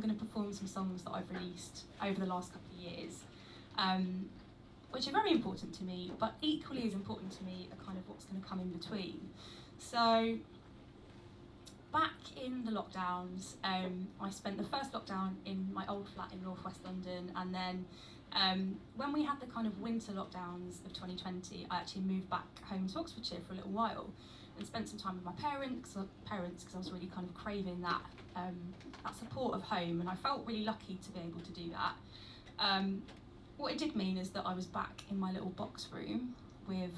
going to perform some songs that I've released over the last couple of years, which are very important to me, but equally as important to me are kind of what's going to come in between. So back in the lockdowns, I spent the first lockdown in my old flat in northwest London, and then when we had the kind of winter lockdowns of 2020, I actually moved back home to Oxfordshire for a little while and spent some time with my parents because I was really kind of craving that support of home, and I felt really lucky to be able to do that. What it did mean is that I was back in my little box room with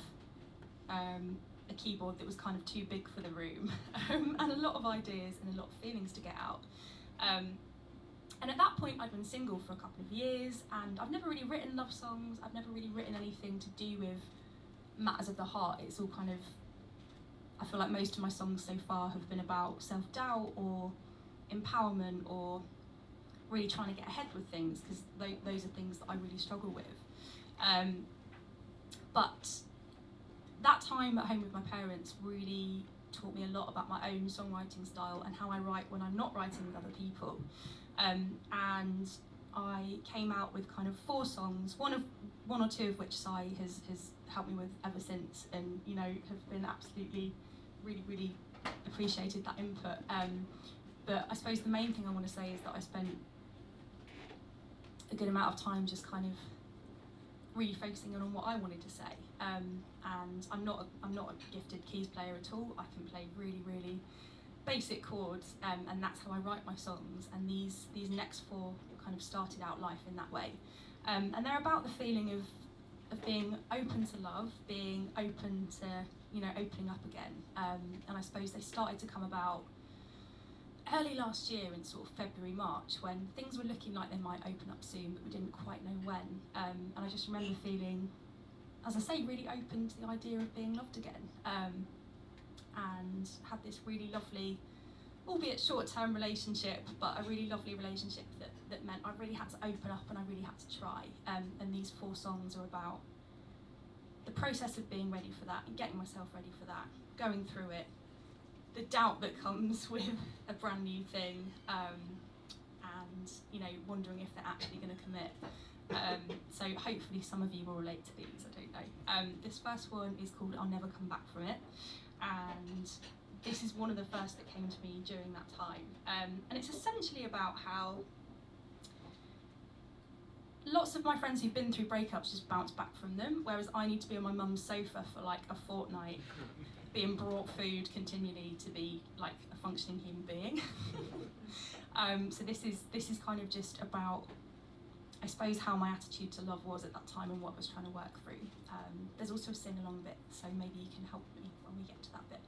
a keyboard that was kind of too big for the room, and a lot of ideas and a lot of feelings to get out. And at that point I'd been single for a couple of years, and I've never really written love songs, I've never really written anything to do with matters of the heart. It's all kind of, I feel like most of my songs so far have been about self-doubt or empowerment or really trying to get ahead with things, because those are things that I really struggle with. But that time at home with my parents really taught me a lot about my own songwriting style and how I write when I'm not writing with other people. And I came out with kind of 4 songs, one or two of which Sai has helped me with ever since, and you know, have been absolutely really appreciated that input. But I suppose the main thing I want to say is that I spent a good amount of time just kind of really focusing on what I wanted to say. And I'm not a gifted keys player at all. I can play really basic chords, and that's how I write my songs. And these next 4 kind of started out life in that way. And they're about the feeling of being open to love, being open to, you know, opening up again. And I suppose they started to come about early last year in sort of February, March, when things were looking like they might open up soon, but we didn't quite know when. And I just remember feeling, as I say, really open to the idea of being loved again. And had this really lovely, albeit short-term relationship, but a really lovely relationship that meant I really had to open up and I really had to try. And these 4 songs are about the process of being ready for that and getting myself ready for that, going through it, the doubt that comes with a brand new thing, and you know, wondering if they're actually going to commit. So hopefully some of you will relate to these, I don't know. This first one is called I'll Never Come Back From It, and this is one of the first that came to me during that time. And it's essentially about how lots of my friends who've been through breakups just bounce back from them, whereas I need to be on my mum's sofa for like a fortnight, being brought food continually to be like a functioning human being. So this is kind of just about, I suppose, how my attitude to love was at that time and what I was trying to work through. There's also a sing-along bit, so maybe you can help me when we get to that bit.